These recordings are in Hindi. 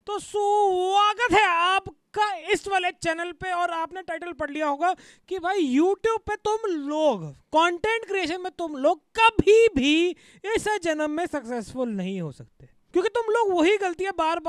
तो स्वागत है आपका इस वाले चैनल पे। और आपने टाइटल पढ़ लिया होगा कि भाई YouTube पे तुम लोग कंटेंट क्रिएशन में तुम लोग कभी भी इस जन्म में सक्सेसफुल नहीं हो सकते, क्योंकि तुम लोग वही गलतियां बार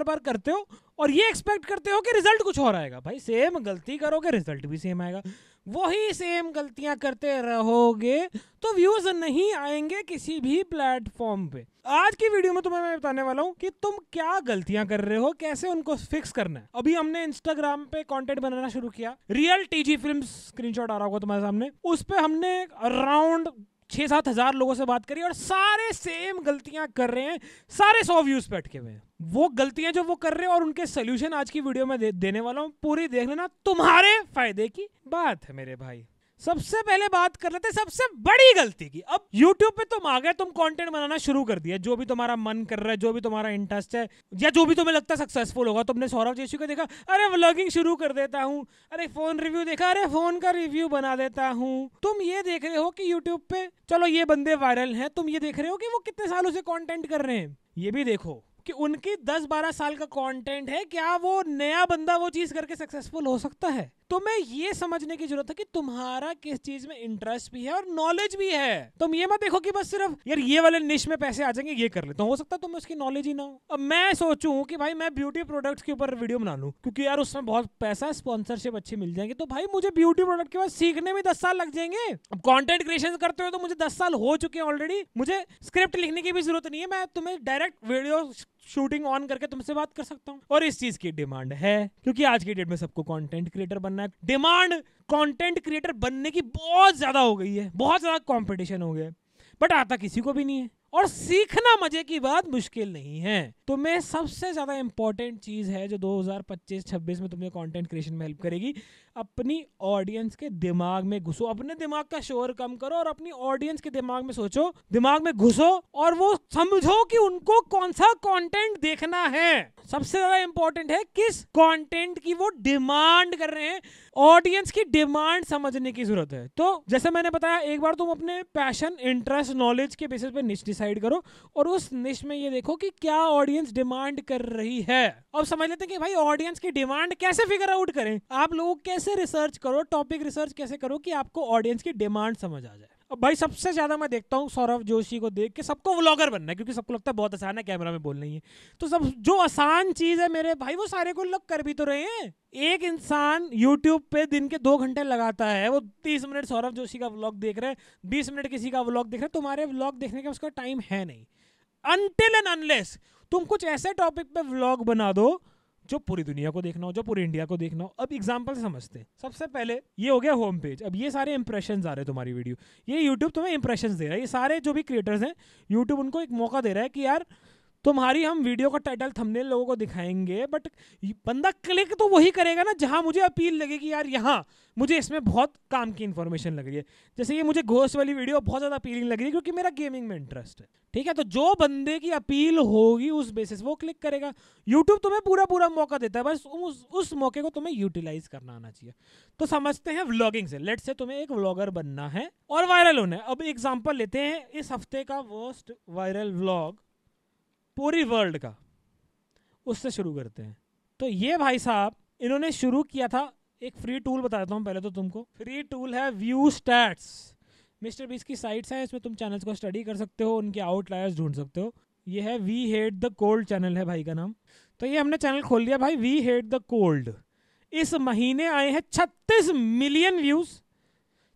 बार करते हो और ये एक्सपेक्ट करते हो कि रिजल्ट कुछ और आएगा। भाई सेम गलती करोगे रिजल्ट भी सेम आएगा, वही सेम गलतियां करते रहोगे तो व्यूज नहीं आएंगे किसी भी प्लेटफॉर्म पे। आज की वीडियो में तुम्हें मैं बताने वाला हूं कि तुम क्या गलतियां कर रहे हो, कैसे उनको फिक्स करना है। अभी हमने इंस्टाग्राम पे कंटेंट बनाना शुरू किया, रियल टीजी फिल्म स्क्रीनशॉट आ रहा होगा तुम्हारे सामने, उस पे हमने अराउंड 6-7 हजार लोगों से बात करी और सारे सेम गलतियां कर रहे हैं, सारे 100 व्यूज पे अटके हुए हैं। वो गलतियां जो वो कर रहे हैं और उनके सोल्यूशन आज की वीडियो में देने वाला हूं, पूरी देख लेना, तुम्हारे फायदे की बात है मेरे भाई। सबसे पहले बात कर लेते हैं सबसे बड़ी गलती की। अब YouTube पे तुम आ गए, तुम कंटेंट बनाना शुरू कर दिया, जो भी तुम्हारा मन कर रहा है, जो भी तुम्हारा इंटरेस्ट है, या जो भी तुम्हें लगता है सक्सेसफुल होगा। तुमने सौरभ जोशी को देखा, अरे व्लॉगिंग शुरू कर देता हूँ, अरे फोन रिव्यू देखा, अरे फोन का रिव्यू बना देता हूँ। तुम ये देख रहे हो कि YouTube पे चलो ये बंदे वायरल हैं, तुम ये देख रहे हो कि वो कितने सालों से कंटेंट कर रहे हैं। ये भी देखो कि उनकी 10-12 साल का कंटेंट है, क्या वो नया बंदा वो चीज करके सक्सेसफुल हो सकता है? तुम्हें ये समझने की जरूरत है कि तुम्हारा किस चीज में इंटरेस्ट भी है और नॉलेज भी है। तुम ये मत देखो कि बस सिर्फ यार ये वाले निश में पैसे आ जाएंगे ये कर लेता हूं, हो सकता है तुम्हें उसकी नॉलेज ही ना हो। अब मैं सोचूं कि भाई मैं ब्यूटी प्रोडक्ट्स के ऊपर वीडियो बना लूं, क्योंकि यार उसमें बहुत पैसा, स्पॉन्सरशिप अच्छी मिल जाएगी, तो भाई मुझे ब्यूटी प्रोडक्ट के बाद सीखने में 10 साल लग जाएंगे। अब कंटेंट क्रिएशन करते हुए तो मुझे 10 साल हो चुके हैं ऑलरेडी, मुझे स्क्रिप्ट लिखने की भी जरूरत नहीं है, मैं तुम्हें डायरेक्ट वीडियो शूटिंग ऑन करके तुमसे बात कर सकता हूं। और इस चीज की डिमांड है, क्योंकि आज की डेट में सबको कंटेंट क्रिएटर बनना है। डिमांड कंटेंट क्रिएटर बनने की बहुत ज्यादा हो गई है, बहुत ज्यादा कंपटीशन हो गया है, बट आता किसी को भी नहीं है। और सीखना मजे की बात मुश्किल नहीं है। तुम्हें सबसे ज्यादा इंपॉर्टेंट चीज है जो 2025-26 में तुम्हें कंटेंट क्रिएशन में हेल्प करेगी, अपनी ऑडियंस के दिमाग में घुसो, अपने दिमाग का शोर कम करो और अपनी ऑडियंस के दिमाग में सोचो, दिमाग में घुसो और वो समझो कि उनको कौन सा कंटेंट देखना है। सबसे ज्यादा इंपॉर्टेंट है किस कंटेंट की वो डिमांड कर रहे हैं, ऑडियंस की डिमांड समझने की जरूरत है। तो जैसे मैंने बताया, एक बार तुम अपने पैशन, इंटरेस्ट, नॉलेज के बेसिस पे निश डिसाइड करो और उस निश में ये देखो कि क्या ऑडियंस डिमांड कर रही है। अब समझ लेते हैं कि भाई ऑडियंस की डिमांड कैसे फिगर आउट करें। आप लोगों कैसे रिसर्च करो, टॉपिक रिसर्च कैसे करो कि आपको ऑडियंस की डिमांड समझ आ जाए। अब भाई सबसे ज्यादा मैं देखता हूँ सौरभ जोशी को देख के सबको व्लॉगर बनना है, क्योंकि सबको लगता है बहुत आसान है कैमरा में बोलना ही है। तो सब जो आसान चीज है मेरे भाई, वो सारे को लोग कर भी तो रहे हैं। एक इंसान YouTube पे दिन के 2 घंटे लगाता है, वो 30 मिनट सौरभ जोशी का व्लॉग देख रहे हैं, 20 मिनट किसी का व्लॉग देख रहे हैं। तुम्हारे व्लॉग देखने का उसका टाइम है नहीं, अनटिल एंड अनलेस तुम कुछ ऐसे टॉपिक पे व्लॉग बना दो जो पूरी दुनिया को देखना हो, जो पूरी इंडिया को देखना हो। अब एग्जांपल से समझते हैं। सबसे पहले ये हो गया होम पेज। अब ये सारे इंप्रेशंस आ रहे हैं तुम्हारी वीडियो, ये YouTube तुम्हें इंप्रेशंस दे रहा है। ये सारे जो भी क्रिएटर्स हैं, YouTube उनको एक मौका दे रहा है कि यार तुम्हारी हम वीडियो का टाइटल, थंबनेल लोगों को दिखाएंगे, बट बंदा क्लिक तो वही करेगा ना जहां मुझे अपील लगेगी, यार यहाँ मुझे इसमें बहुत काम की इंफॉर्मेशन लग रही है। जैसे ये मुझे घोस्ट वाली वीडियो बहुत ज़्यादा अपीलिंग लग रही है क्योंकि मेरा गेमिंग में इंटरेस्ट है, ठीक है। तो जो बंदे की अपील होगी उस बेसिस वो क्लिक करेगा। यूट्यूब तुम्हें पूरा मौका देता है, बस उस मौके को तुम्हें यूटिलाइज करना आना चाहिए। तो समझते हैं व्लॉगिंग से। लेट्स से तुम्हें एक व्लॉगर बनना है और वायरल होना है। अब एग्जाम्पल लेते हैं इस हफ्ते का वर्स्ट वायरल व्लॉग पूरी वर्ल्ड का, उससे शुरू करते हैं। तो ये भाई साहब इन्होंने शुरू किया था, एक फ्री टूल बताता हूँ पहले तो तुमको। फ्री टूल है व्यू स्टैट्स, मिस्टर बीस की साइट्स है, इसमें तुम चैनल्स को स्टडी कर सकते हो, उनके आउटलायर्स ढूंढ सकते हो। ये है we hate the cold channel है भाई का नाम। तो ये हमने चैनल खोल लिया भाई, वी हेट द कोल्ड। इस महीने आए हैं 36 मिलियन व्यूज,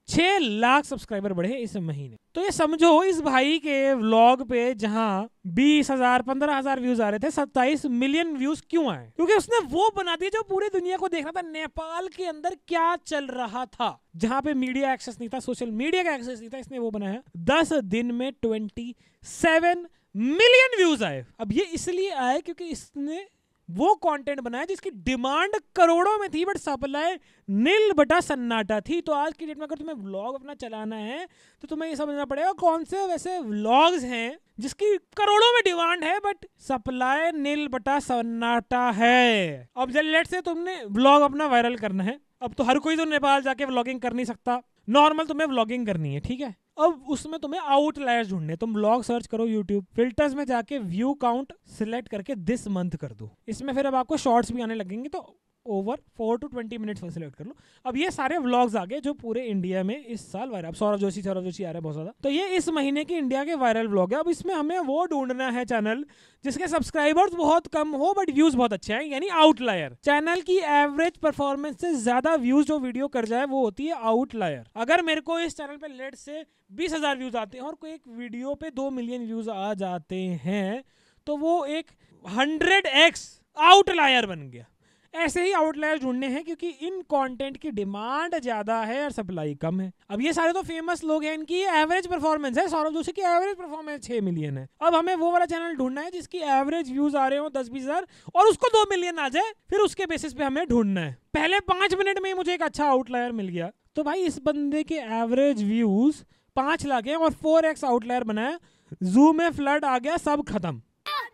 6 लाख सब्सक्राइबर बढ़े इस महीने। तो ये समझो इस भाई के व्लॉग पे जहां 20,000 15,000 व्यूज आ रहे थे, 27 मिलियन व्यूज क्यों आए? क्योंकि उसने वो बना दिया जो पूरी दुनिया को देखना था। नेपाल के अंदर क्या चल रहा था, जहां पे मीडिया एक्सेस नहीं था, सोशल मीडिया का एक्सेस नहीं था, इसने वो बनाया। 10 दिन में 27 मिलियन व्यूज आए। अब ये इसलिए आए क्योंकि इसने वो कंटेंट बनाया जिसकी डिमांड करोड़ों में थी, बट सप्लाई नील बटा सन्नाटा थी। तो आज की डेट में अगर तुम्हें व्लॉग अपना चलाना है तो तुम्हें ये समझना पड़ेगा कौन से वैसे व्लॉग्स हैं जिसकी करोड़ों में डिमांड है बट सप्लाई नील बटा सन्नाटा है। अब जब लेट से तुमने व्लॉग अपना वायरल करना है, अब तो हर कोई तो नेपाल जाके व्लॉगिंग कर नहीं सकता, नॉर्मल तुम्हें व्लॉगिंग करनी है, ठीक है। अब उसमें तुम्हें आउटलायर्स ढूंढने, तुम ब्लॉग सर्च करो यूट्यूब, फिल्टर्स में जाके व्यू काउंट सिलेक्ट करके दिस मंथ कर दो। इसमें फिर अब आपको शॉर्ट्स भी आने लगेंगे, तो ओवर 4 to 20 मिनट्स में सिलेक्ट कर लो। अब ये सारे व्लॉग्स आ गए जो पूरे इंडिया में इस साल वायरल। अब सौरभ जोशी आ रहा है बहुत ज़्यादा, तो ये इस महीने की इंडिया के वायरल व्लॉग है। अब इसमें हमें वो ढूंढना है चैनल जिसके सब्सक्राइबर्स बहुत कम हो बट व्यूज बहुत अच्छे हैं, यानी आउटलायर। चैनल की एवरेज परफॉर्मेंस से ज्यादा व्यूज जो वीडियो कर जाए वो होती है आउटलायर। अगर मेरे को इस चैनल पे लेट से 20,000 व्यूज आते हैं और कोई एक वीडियो पे 2 मिलियन व्यूज आ जाते हैं तो वो एक 100x आउटलायर बन गया। ऐसे ही आउटलायर ढूंढने हैं क्योंकि इन कंटेंट की डिमांड ज्यादा है और सप्लाई कम है। अब ये सारे तो फेमस लोग हैं, इनकी एवरेज परफॉर्मेंस है, सौरभ जोशी की एवरेज परफॉर्मेंस 6 मिलियन है। अब हमें वो वाला चैनल ढूंढना है जिसकी एवरेज व्यूज आ रहे हो 10-20,000 और उसको 2 मिलियन आ जाए, फिर उसके बेसिस पे हमें ढूंढना है। पहले 5 मिनट में ही मुझे एक अच्छा आउटलायर मिल गया, तो भाई इस बंदे के एवरेज व्यूज 5 लाख है और 4x आउटलायर बनाया, जू में फ्लड आ गया, सब खत्म।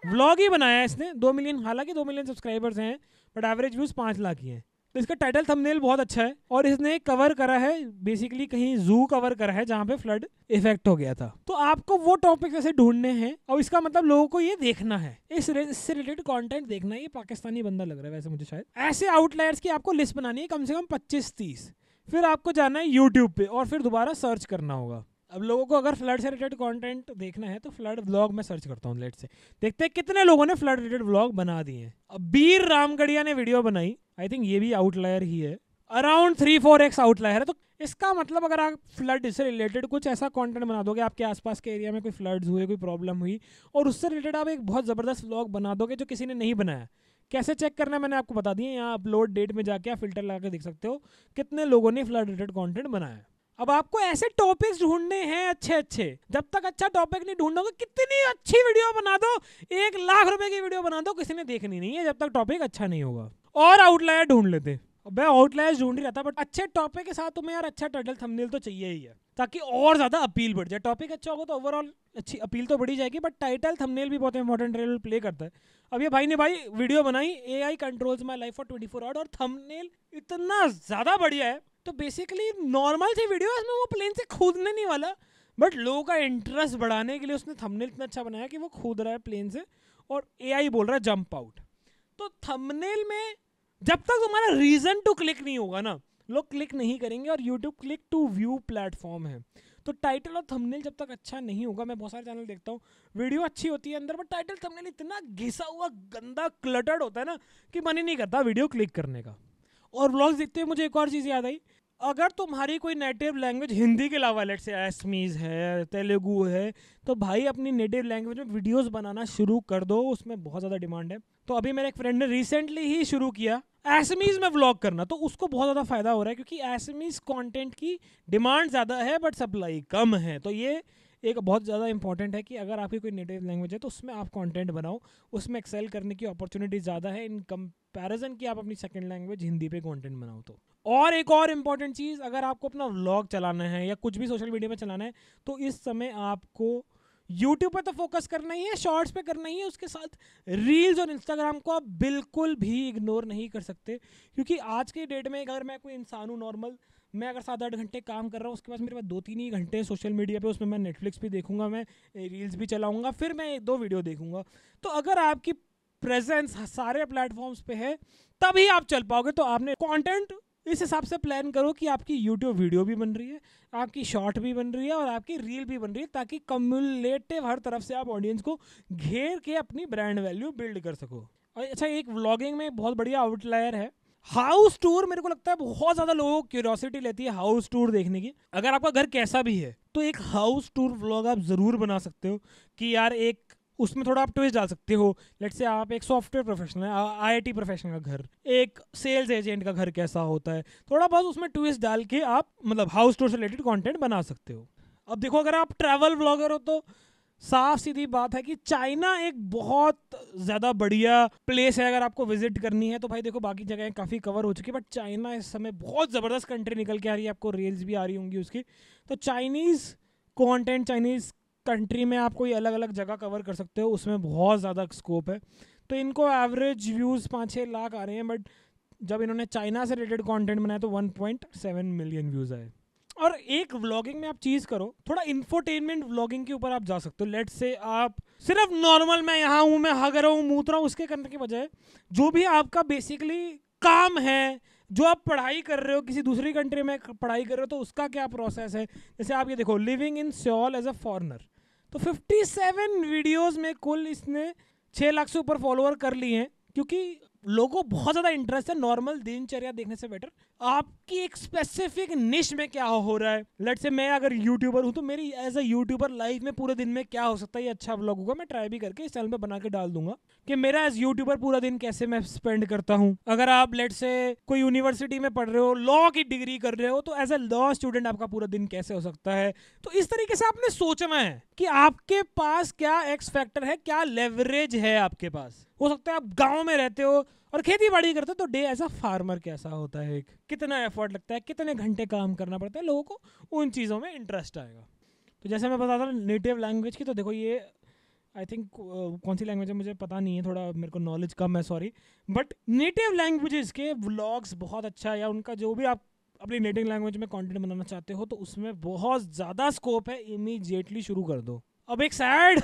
व्लॉग ही बनाया इसने, 2 मिलियन, हालांकि 2 मिलियन सब्सक्राइबर्स हैं बट एवरेज व्यूज 5 लाख ही हैं। तो इसका टाइटल थंबनेल बहुत अच्छा है और इसने कवर करा है, बेसिकली कहीं जू कवर करा है जहां पे फ्लड इफेक्ट हो गया था। तो आपको वो टॉपिक ऐसे ढूंढने हैं और इसका मतलब लोगों को ये देखना है, इससे रिलेटेड कंटेंट देखना है। ये पाकिस्तानी बंदा लग रहा है वैसे मुझे शायद। ऐसे आउटलायर्स की आपको लिस्ट बनानी है कम से कम 25-30, फिर आपको जाना है यूट्यूब पे और फिर दोबारा सर्च करना होगा। अब लोगों को अगर फ्लड से रिलेटेड कंटेंट देखना है तो फ्लड व्लॉग में सर्च करता हूँ, लेट से देखते हैं कितने लोगों ने फ्लड रिलेटेड व्लॉग बना दिए हैं। अब बीर रामगढ़िया ने वीडियो बनाई, आई थिंक ये भी आउटलायर ही है, अराउंड 3-4x आउटलायर है। तो इसका मतलब अगर आप फ्लड से रिलेटेड कुछ ऐसा कंटेंट बना दोगे, आपके आसपास के एरिया में कोई फ्लड्स हुए, कोई प्रॉब्लम हुई और उससे रिलेटेड आप एक बहुत ज़बरदस्त व्लॉग बना दोगे जो किसी ने नहीं बनाया। कैसे चेक करना है मैंने आपको बता दिया, यहाँ अपलोड डेट में जाके आप फिल्टर लगा के देख सकते हो कितने लोगों ने फ्लड रिलेटेड कंटेंट बनाया। अब आपको ऐसे टॉपिक्स ढूंढने हैं अच्छे अच्छे, जब तक अच्छा टॉपिक नहीं ढूंढोगे कितनी अच्छी वीडियो बना दो, 1 लाख रुपए की वीडियो बना दो, किसी ने देखनी नहीं है जब तक टॉपिक अच्छा नहीं होगा। और आउटलायर ढूंढ लेते, मैं आउटलायर्स ढूंढ ही रहता, बट अच्छे टॉपिक के साथ तुम्हें यार अच्छा टाइटल थंबनेल तो चाहिए ही है ताकि और ज्यादा अपील बढ़ जाए। टॉपिक अच्छा होगा तो ओवरऑल अच्छी अपील तो बढ़ी जाएगी, बट टाइटल थंबनेल भी बहुत इंपॉर्टेंट रोल प्ले करता है। अब ये भाई ने वीडियो बनाई AI controls my life for 24 hour और थंबनेल इतना ज्यादा बढ़िया है, तो बेसिकली नॉर्मल सी वीडियो है, इसमें वो प्लेन से कूदने नहीं वाला, बट लोगों का इंटरेस्ट बढ़ाने के लिए उसने थंबनेल इतना अच्छा बनाया कि वो कूद रहा है प्लेन से और AI बोल रहा है जंप आउट। तो थंबनेल में जब तक तुम्हारा रीजन टू क्लिक नहीं होगा ना, लोग क्लिक नहीं करेंगे। और YouTube click to view platform है, तो टाइटल और थंबनेल जब तक अच्छा नहीं होगा, मैं बहुत सारे चैनल देखता हूँ वीडियो अच्छी होती है अंदर बट टाइटल थंबनेल इतना घिसा हुआ गंदा क्लटर्ड होता है ना कि मन ही नहीं करता वीडियो क्लिक करने का। और व्लॉग्स देखते हुए मुझे एक और चीज़ याद आई, अगर तुम्हारी कोई नेटिव लैंग्वेज हिंदी के अलावा लेट से एसमीज है, तेलुगु है, तो भाई अपनी नेटिव लैंग्वेज में वीडियोस बनाना शुरू कर दो, उसमें बहुत ज़्यादा डिमांड है। तो अभी मेरे एक फ्रेंड ने रिसेंटली ही शुरू किया एसमीज में व्लॉग करना, तो उसको बहुत ज़्यादा फायदा हो रहा है क्योंकि एसमीज कंटेंट की डिमांड ज़्यादा है बट सप्लाई कम है। तो ये एक बहुत ज़्यादा इंपॉर्टेंट है कि अगर आपकी कोई नेटिव लैंग्वेज है तो उसमें आप कंटेंट बनाओ, उसमें एक्सेल करने की अपॉर्चुनिटी ज़्यादा है इन कंपैरिजन कि आप अपनी सेकंड लैंग्वेज हिंदी पे कंटेंट बनाओ। तो और एक और इम्पॉर्टेंट चीज़, अगर आपको अपना व्लॉग चलाना है या कुछ भी सोशल मीडिया पे चलाना है तो इस समय आपको यूट्यूब पे तो फोकस करना ही है, शॉर्ट्स पे करना ही है, उसके साथ रील्स और इंस्टाग्राम को आप बिल्कुल भी इग्नोर नहीं कर सकते। क्योंकि आज की डेट में अगर मैं कोई इंसान हूँ नॉर्मल, मैं अगर 7-8 घंटे काम कर रहा हूँ, उसके पास मेरे पास 2-3 ही घंटे सोशल मीडिया पे, उसमें मैं नेटफ्लिक्स भी देखूंगा, मैं रील्स भी चलाऊंगा, फिर मैं 1-2 वीडियो देखूंगा। तो अगर आपकी प्रेजेंस सारे प्लेटफॉर्म्स पे है तभी आप चल पाओगे। तो आपने कंटेंट इस हिसाब से प्लान करो कि आपकी यूट्यूब वीडियो भी बन रही है, आपकी शॉर्ट भी बन रही है और आपकी रील भी बन रही है, ताकि कम्युलेटिव हर तरफ से आप ऑडियंस को घेर के अपनी ब्रांड वैल्यू बिल्ड कर सको। और अच्छा, एक व्लॉगिंग में बहुत बढ़िया आउटलायर है हाउस टूर। मेरे को लगता है बहुत ज़्यादा लोगों को क्यूरियोसिटी लेती है हाउस टूर देखने की। अगर आपका घर कैसा भी है तो एक हाउस टूर व्लॉग आप ज़रूर बना सकते हो कि यार एक उसमें थोड़ा आप ट्विस्ट डाल सकते हो। लेट्स से आप एक सॉफ्टवेयर प्रोफेशनल है, IIT प्रोफेशनल का घर, एक सेल्स एजेंट का घर कैसा होता है, थोड़ा बहुत उसमें ट्विस्ट डाल के आप मतलब हाउस टूर से रिलेटेड कंटेंट बना सकते हो। अब देखो, अगर आप ट्रैवल व्लॉगर हो तो साफ सीधी बात है कि चाइना एक बहुत ज़्यादा बढ़िया प्लेस है। अगर आपको विजिट करनी है तो भाई देखो, बाकी जगहें काफ़ी कवर हो चुकी है बट चाइना इस समय बहुत ज़बरदस्त कंट्री निकल के आ रही है, आपको रील्स भी आ रही होंगी उसकी। तो चाइनीज़ कंटेंट, चाइनीज़ कंट्री में आप कोई अलग अलग जगह कवर कर सकते हो, उसमें बहुत ज़्यादा स्कोप है। तो इनको एवरेज व्यूज़ 5-6 लाख आ रहे हैं, बट जब इन्होंने चाइना से रिलेटेड कंटेंट बनाया तो 1.7 मिलियन व्यूज़ आए। और एक व्लॉगिंग में आप चीज़ करो, थोड़ा इंफोटेनमेंट व्लॉगिंग के ऊपर आप जा सकते हो। लेट्स से आप सिर्फ नॉर्मल मैं यहाँ हूँ, मैं हग रहा हूँ, मूत रहा हूँ, उसके करने के बजाय जो भी आपका बेसिकली काम है, जो आप पढ़ाई कर रहे हो, किसी दूसरी कंट्री में पढ़ाई कर रहे हो, तो उसका क्या प्रोसेस है। जैसे आप ये देखो, living in Seoul as a foreigner, तो 57 वीडियोस में कुल इसने 6 लाख से ऊपर फॉलोअर कर लिए हैं, क्योंकि लोगों को बहुत ज़्यादा इंटरेस्ट है नॉर्मल दिनचर्या देखने से बेटर आपकी एक स्पेसिफिक निश में क्या हो रहा है। लेट्स से मैं अगर यूट्यूबर हूँ तो मेरी एज अ यूट्यूबर लाइफ में पूरे दिन में क्या हो सकता है, ये अच्छा व्लॉग होगा। मैं ट्राई भी करके इस चैनल पे बना के डाल दूंगा कि मेरा एज यूट्यूबर पूरा दिन कैसे मैं स्पेंड करता हूँ। अगर आप लेट्स से कोई यूनिवर्सिटी में पढ़ रहे हो, लॉ की डिग्री कर रहे हो, तो एज अ लॉ स्टूडेंट आपका पूरा दिन कैसे हो सकता है। तो इस तरीके से आपने सोचना है कि आपके पास क्या एक्स फैक्टर है, क्या लेवरेज है आपके पास। हो सकता है आप गाँव में रहते हो और खेती बाड़ी करते हो, तो डे एज अ फार्मर कैसा होता है, एक कितना एफर्ट लगता है, कितने घंटे काम करना पड़ता है, लोगों को उन चीज़ों में इंटरेस्ट आएगा। तो जैसे मैं बता रहा नेटिव लैंग्वेज की, तो देखो ये आई थिंक कौन सी लैंग्वेज है मुझे पता नहीं है, थोड़ा मेरे को नॉलेज कम है, सॉरी। बट नेटिव लैंग्वेजेस के व्लॉग्स बहुत अच्छा है, या उनका जो भी आप अपनी नेटिव लैंग्वेज में कंटेंट बनाना चाहते हो तो उसमें बहुत ज़्यादा स्कोप है, इमीडिएटली शुरू कर दो। अब एक सैड,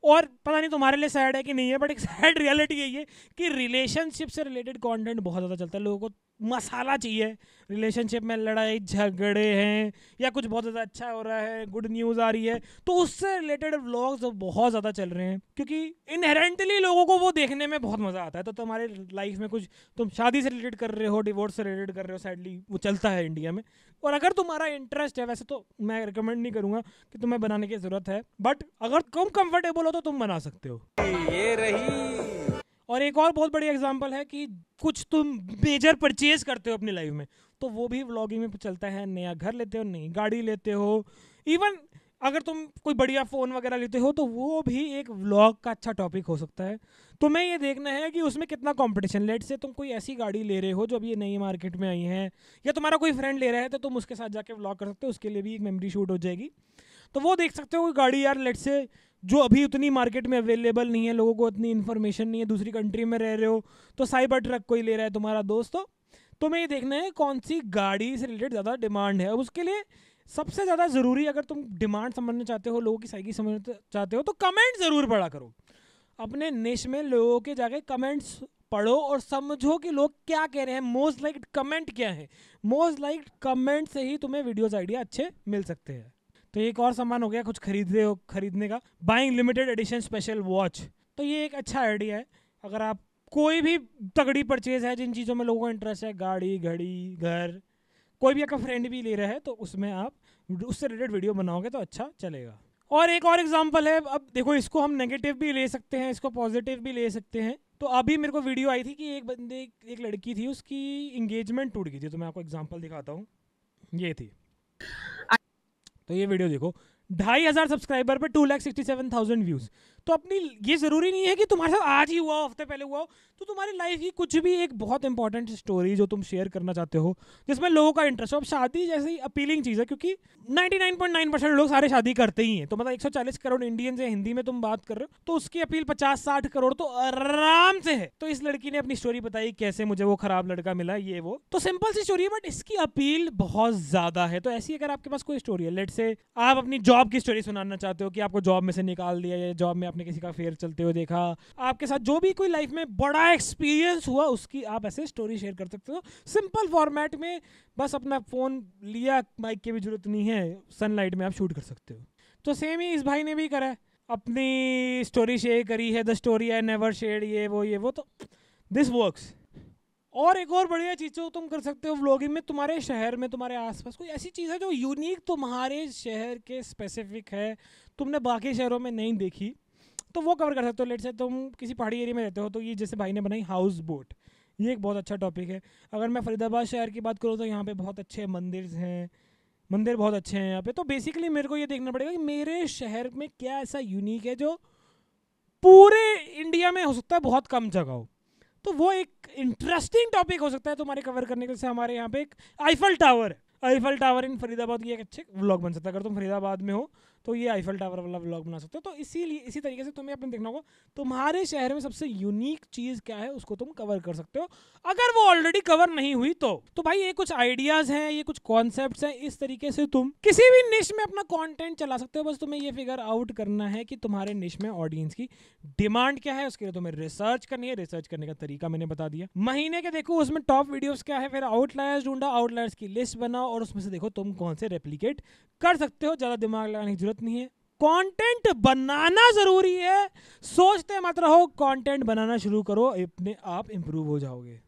और पता नहीं तुम्हारे लिए सैड है कि नहीं है, बट एक सैड रियलिटी यही है कि रिलेशनशिप से रिलेटेड कंटेंट बहुत ज़्यादा चलता है। लोगों को मसाला चाहिए, रिलेशनशिप में लड़ाई झगड़े हैं या कुछ बहुत ज़्यादा अच्छा हो रहा है, गुड न्यूज़ आ रही है, तो उससे रिलेटेड व्लॉग्स बहुत ज़्यादा चल रहे हैं, क्योंकि इनहेरेंटली लोगों को वो देखने में बहुत मज़ा आता है। तो तुम्हारे लाइफ में कुछ तुम शादी से रिलेटेड कर रहे हो, डिवोर्स से रिलेटेड कर रहे हो, सैडली वो चलता है इंडिया में। और अगर तुम्हारा इंटरेस्ट है, वैसे तो मैं रिकमेंड नहीं करूँगा कि तुम्हें बनाने की ज़रूरत है, बट अगर तुम कंफर्टेबल हो तो तुम बना सकते हो। ये रही। और एक और बहुत बड़ी एग्जांपल है कि कुछ तुम मेजर परचेज करते हो अपनी लाइफ में, तो वो भी व्लॉगिंग में चलता है। नया घर लेते हो, नई गाड़ी लेते हो, इवन अगर तुम कोई बढ़िया फ़ोन वगैरह लेते हो, तो वो भी एक व्लॉग का अच्छा टॉपिक हो सकता है। तुम्हें ये देखना है कि उसमें कितना कंपटीशन। लेट से तुम कोई ऐसी गाड़ी ले रहे हो जो अभी नई मार्केट में आई है, या तुम्हारा कोई फ्रेंड ले रहा है, तो तुम उसके साथ जाके व्लॉग कर सकते हो, उसके लिए भी एक मेमोरी शूट हो जाएगी। तो वो देख सकते हो गाड़ी यार, लेट से जो अभी उतनी मार्केट में अवेलेबल नहीं है, लोगों को उतनी इन्फॉर्मेशन नहीं है, दूसरी कंट्री में रह रहे हो, तो साइबर ट्रक कोई ले रहा है तुम्हारा दोस्त, तो तुम्हें ये देखना है कौन सी गाड़ी से रिलेटेड ज़्यादा डिमांड है। अब उसके लिए सबसे ज़्यादा ज़रूरी, अगर तुम डिमांड समझना चाहते हो, लोगों की साइकी समझना चाहते हो, तो कमेंट ज़रूर पढ़ा करो। अपने निश में लोगों के जाके कमेंट्स पढ़ो और समझो कि लोग क्या कह रहे हैं, मोस्ट लाइक्ड कमेंट क्या है। मोस्ट लाइक्ड कमेंट से ही तुम्हें वीडियोस आइडिया अच्छे मिल सकते हैं। तो एक और सामान हो गया कुछ खरीदने का, buying limited edition special watch. तो ये एक अच्छा आइडिया है। अगर आप कोई भी तगड़ी परचेज है, जिन चीज़ों में लोगों को इंटरेस्ट है, गाड़ी, घड़ी, घर, कोई भी आपका फ्रेंड भी ले रहा है, तो उसमें आप उससे रिलेटेड वीडियो बनाओगे तो अच्छा चलेगा। और एक और एग्जांपल है, अब देखो इसको हम नेगेटिव भी ले सकते हैं, इसको पॉजिटिव भी ले सकते हैं। तो अभी मेरे को वीडियो आई थी कि एक लड़की थी, उसकी इंगेजमेंट टूट गई थी। तो मैं आपको एग्जांपल दिखाता हूँ, ये थी। तो ये वीडियो देखो, 2500 सब्सक्राइबर पे 2,67,000 व्यूज़। तो अपनी, ये ज़रूरी नहीं है कि तुम्हारे साथ आज ही हुआ हो, हफ्ते पहले हुआ हो, तो तुम्हारी लाइफ की कुछ भी एक बहुत इंपॉर्टेंट स्टोरी जो तुम शेयर करना चाहते हो, जिसमें लोगों का इंटरेस्ट हो। अब शादी जैसी अपीलिंग चीज़ है, क्योंकि 99.9% लोग सारे शादी करते ही हैं। तो मतलब 140 करोड़ इंडियंस है, हिंदी में तुम बात कर रहे हो, तो उसकी अपील 50-60 करोड़ तो आराम से है। तो इस लड़की ने अपनी स्टोरी बताई, कैसे मुझे वो खराब लड़का मिला, ये वो। तो सिंपल सी स्टोरी है, बट इसकी अपील बहुत ज़्यादा है। तो ऐसी अगर आपके पास कोई स्टोरी है, लेट से आप अपनी जॉब की स्टोरी सुनाना चाहते हो कि आपको जॉब में से निकाल दिया, या जॉब में आपने किसी का फेयर चलते हुए देखा, आपके साथ जो भी कोई लाइफ में बड़ा एक्सपीरियंस हुआ, उसकी आप ऐसे स्टोरी शेयर कर सकते हो सिंपल फॉर्मेट में। बस अपना फ़ोन लिया, माइक की भी जरूरत नहीं है, सनलाइट में आप शूट कर सकते हो। तो सेम ही इस भाई ने भी करा है, अपनी स्टोरी शेयर करी है, the story I never shared, ये वो। तो दिस वर्क्स। और एक और बढ़िया चीज़ जो तुम कर सकते हो व्लॉगिंग में, तुम्हारे शहर में, तुम्हारे आसपास कोई ऐसी चीज़ है जो यूनिक तुम्हारे शहर के स्पेसिफिक है, तुमने बाकी शहरों में नहीं देखी, तो वो कवर कर सकते हो। लेट से तुम किसी पहाड़ी एरिया में रहते हो, तो ये जैसे भाई ने बनाई हाउस बोट, ये एक बहुत अच्छा टॉपिक है। अगर मैं फरीदाबाद शहर की बात करूँ, तो यहाँ पे बहुत अच्छे मंदिर हैं, मंदिर बहुत अच्छे हैं यहाँ पे। तो बेसिकली मेरे को ये देखना पड़ेगा कि मेरे शहर में क्या ऐसा यूनिक है जो पूरे इंडिया में हो सकता है बहुत कम जगह हो। तो वो एक इंटरेस्टिंग टॉपिक हो सकता है तुम्हारे कवर करने के। जैसे हमारे यहाँ पे एक आईफल टावर है, आईफल टावर इन फरीदाबाद की एक अच्छे व्लॉग बन सकता है। अगर तुम फरीदाबाद में हो तो ये आईफल टावर वाला व्लॉग बना सकते हो। तो इसीलिए इसी तरीके से तुम्हें अपने देखना होगा तुम्हारे शहर में सबसे यूनिक चीज़ क्या है, उसको तुम कवर कर सकते हो अगर वो ऑलरेडी कवर नहीं हुई तो भाई ये कुछ आइडियाज़ हैं, ये कुछ कॉन्सेप्ट्स हैं, इस तरीके से तुम किसी भी निश में अपना कंटेंट चला सकते हो। बस तुम्हें ये फिगर आउट करना है कि तुम्हारे निश में ऑडियंस की डिमांड क्या है, उसके लिए तुम्हें रिसर्च करनी है। रिसर्च करने का तरीका मैंने बता दिया, महीने के देखो उसमें टॉप वीडियोस क्या है, फिर आउटलायर्स ढूंढा, आउटलायर्स की लिस्ट बनाओ और उसमें से देखो तुम कौन से रेप्लिकेट कर सकते हो। ज़्यादा दिमाग लगाने की जरूरत नहीं है, कंटेंट बनाना जरूरी है। सोचते मत रहो, कंटेंट बनाना शुरू करो, अपने आप इंप्रूव हो जाओगे।